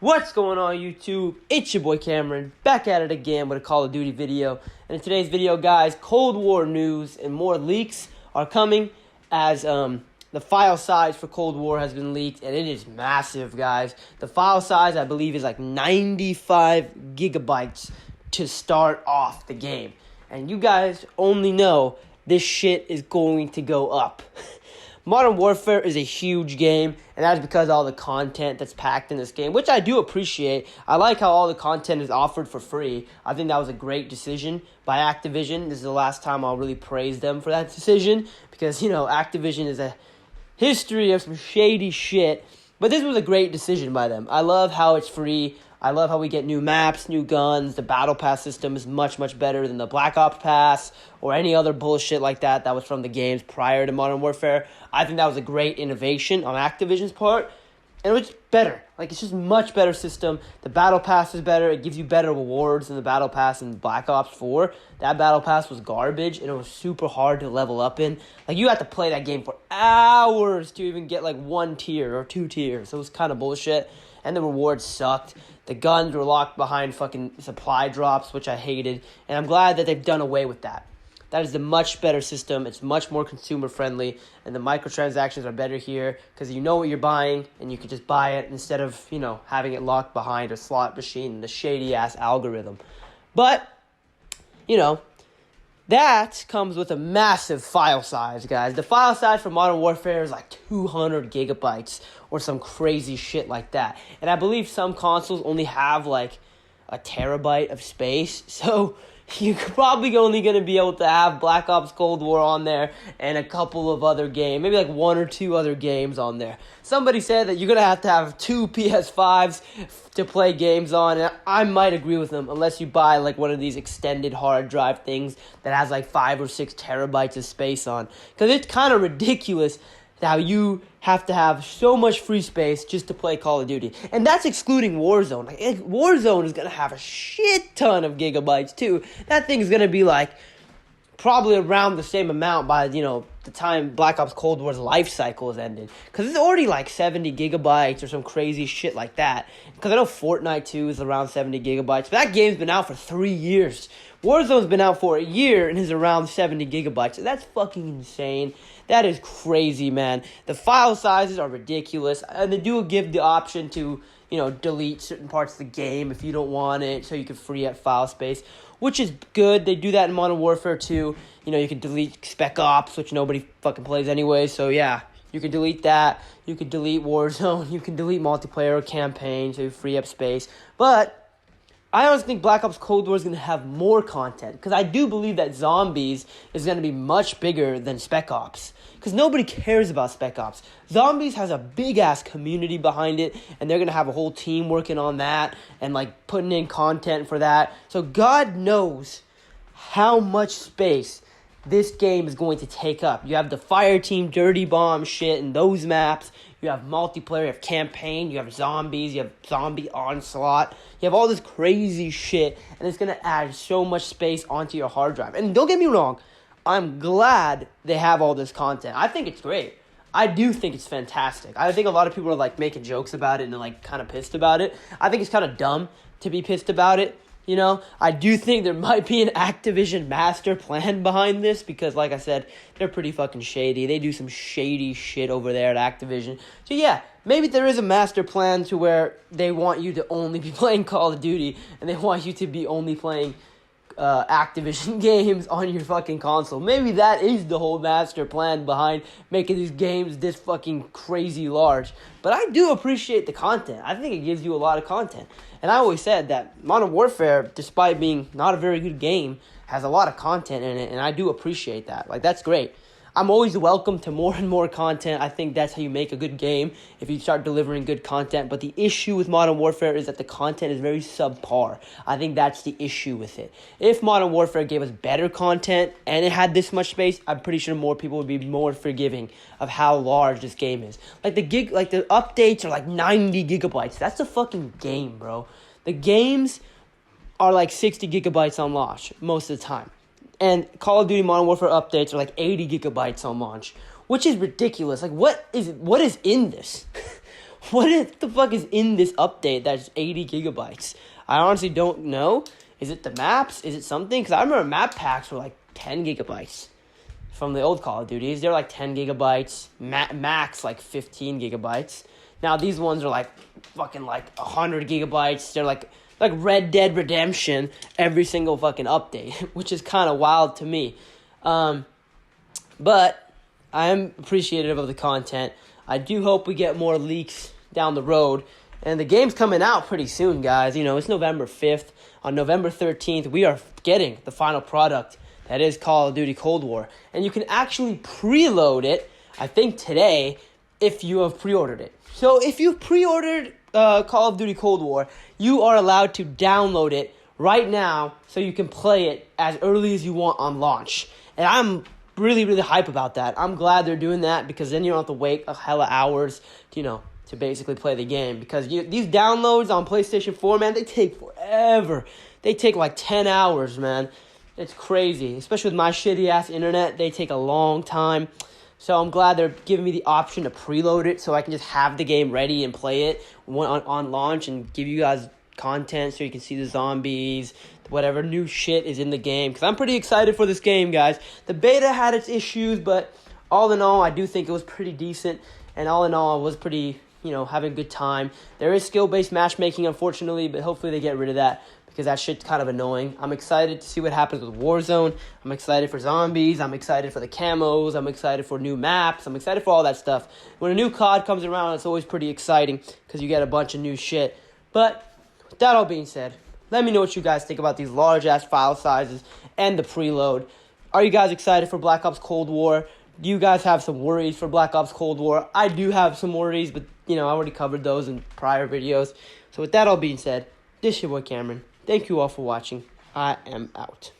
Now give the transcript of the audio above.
What's going on, YouTube? It's your boy Cameron, back at it again with a Call of Duty video. And in today's video, guys, Cold War news and more leaks are coming as the file size for Cold War has been leaked, and it is massive, guys. The file size, I believe, is like 95 gigabytes to start off the game. And you guys only know this shit is going to go up. Modern Warfare is a huge game, and that's because of all the content that's packed in this game, which I do appreciate. I like how all the content is offered for free. I think that was a great decision by Activision. This is the last time I'll really praise them for that decision, because, you know, Activision is a history of some shady shit, but this was a great decision by them. I love how it's free. I love how we get new maps, new guns. The Battle Pass system is much, much better than the Black Ops Pass or any other bullshit like that was from the games prior to Modern Warfare. I think that was a great innovation on Activision's part, and it was better. Like, it's just a much better system. The Battle Pass is better. It gives you better rewards than the Battle Pass in Black Ops 4. That Battle Pass was garbage, and it was super hard to level up in. Like, you had to play that game for hours to even get, like, 1 tier or 2 tiers. So it was kind of bullshit, and the rewards sucked. The guns were locked behind fucking supply drops, which I hated, and I'm glad that they've done away with that. That is a much better system. It's much more consumer-friendly, and the microtransactions are better here because you know what you're buying, and you can just buy it instead of, you know, having it locked behind a slot machine and the shady-ass algorithm. But, you know, that comes with a massive file size, guys. The file size for Modern Warfare is like 200 gigabytes or some crazy shit like that. And I believe some consoles only have like a terabyte of space. So you're probably only going to be able to have Black Ops Cold War on there and a couple of other games, maybe like 1 or 2 other games on there. Somebody said that you're going to have 2 PS5s to play games on, and I might agree with them, unless you buy like one of these extended hard drive things that has like 5 or 6 terabytes of space on. Because it's kind of ridiculous how you have to have so much free space just to play Call of Duty. And that's excluding Warzone. Like, Warzone is going to have a shit ton of gigabytes, too. That thing is going to be, like, probably around the same amount by, you know, the time Black Ops Cold War's life cycle has ended. Because it's already, like, 70 gigabytes or some crazy shit like that. Because I know Fortnite 2 is around 70 gigabytes. But that game's been out for 3 years. Warzone's been out for a year and is around 70 gigabytes. That's fucking insane. That is crazy, man. The file sizes are ridiculous. And they do give the option to, you know, delete certain parts of the game if you don't want it, so you can free up file space, which is good. They do that in Modern Warfare 2. You know, you can delete Spec Ops, which nobody fucking plays anyway. So, yeah, you can delete that. You can delete Warzone. You can delete multiplayer or campaign, so you free up space. But I honestly think Black Ops Cold War is going to have more content, because I do believe that Zombies is going to be much bigger than Spec Ops, because nobody cares about Spec Ops. Zombies has a big-ass community behind it, and they're going to have a whole team working on that and, like, putting in content for that. So God knows how much space this game is going to take up. You have the Fire Team Dirty Bomb shit and those maps. You have multiplayer, you have campaign, you have zombies, you have zombie onslaught. You have all this crazy shit, and it's going to add so much space onto your hard drive. And don't get me wrong, I'm glad they have all this content. I think it's great. I do think it's fantastic. I think a lot of people are, like, making jokes about it and, like, kind of pissed about it. I think it's kind of dumb to be pissed about it. You know, I do think there might be an Activision master plan behind this because, like I said, they're pretty fucking shady. They do some shady shit over there at Activision. So, yeah, maybe there is a master plan to where they want you to only be playing Call of Duty and they want you to be only playing Activision games on your fucking console. Maybe that is the whole master plan behind making these games this fucking crazy large. But I do appreciate the content. I think it gives you a lot of content. And I always said that Modern Warfare, despite being not a very good game, has a lot of content in it, and I do appreciate that. Like, that's great. I'm always welcome to more and more content. I think that's how you make a good game, if you start delivering good content. But the issue with Modern Warfare is that the content is very subpar. I think that's the issue with it. If Modern Warfare gave us better content and it had this much space, I'm pretty sure more people would be more forgiving of how large this game is. Like the updates are like 90 gigabytes. That's a fucking game, bro. The games are like 60 gigabytes on launch most of the time. And Call of Duty Modern Warfare updates are like 80 gigabytes on launch, which is ridiculous. Like, what is in this? What the fuck is in this update that's 80 gigabytes? I honestly don't know. Is it the maps? Is it something? Because I remember map packs were like 10 gigabytes from the old Call of Duties. They're like 10 gigabytes, max like 15 gigabytes. Now these ones are like fucking like 100 gigabytes. They're like Red Dead Redemption every single fucking update, which is kind of wild to me. But I am appreciative of the content. I do hope we get more leaks down the road. And the game's coming out pretty soon, guys. You know, it's November 5th. On November 13th, we are getting the final product. That is Call of Duty Cold War. And you can actually preload it, I think today, if you have pre-ordered it. So if you've pre-ordered Call of Duty Cold War, you are allowed to download it right now so you can play it as early as you want on launch. And I'm really, really hype about that. I'm glad they're doing that because then you don't have to wait a hella hours, to basically play the game. Because these downloads on PlayStation 4, man, they take forever. They take like 10 hours, man. It's crazy. Especially with my shitty-ass internet, they take a long time. So I'm glad they're giving me the option to preload it so I can just have the game ready and play it on launch and give you guys content so you can see the zombies, whatever new shit is in the game. Because I'm pretty excited for this game, guys. The beta had its issues, but all in all, I do think it was pretty decent. And all in all, I was pretty, having a good time. There is skill-based matchmaking, unfortunately, but hopefully they get rid of that because that shit's kind of annoying. I'm excited to see what happens with Warzone. I'm excited for zombies. I'm excited for the camos. I'm excited for new maps. I'm excited for all that stuff. When a new COD comes around, it's always pretty exciting because you get a bunch of new shit. But with that all being said, let me know what you guys think about these large-ass file sizes and the preload. Are you guys excited for Black Ops Cold War? Do you guys have some worries for Black Ops Cold War? I do have some worries, but, I already covered those in prior videos. So with that all being said, this is your boy Cameron. Thank you all for watching. I am out.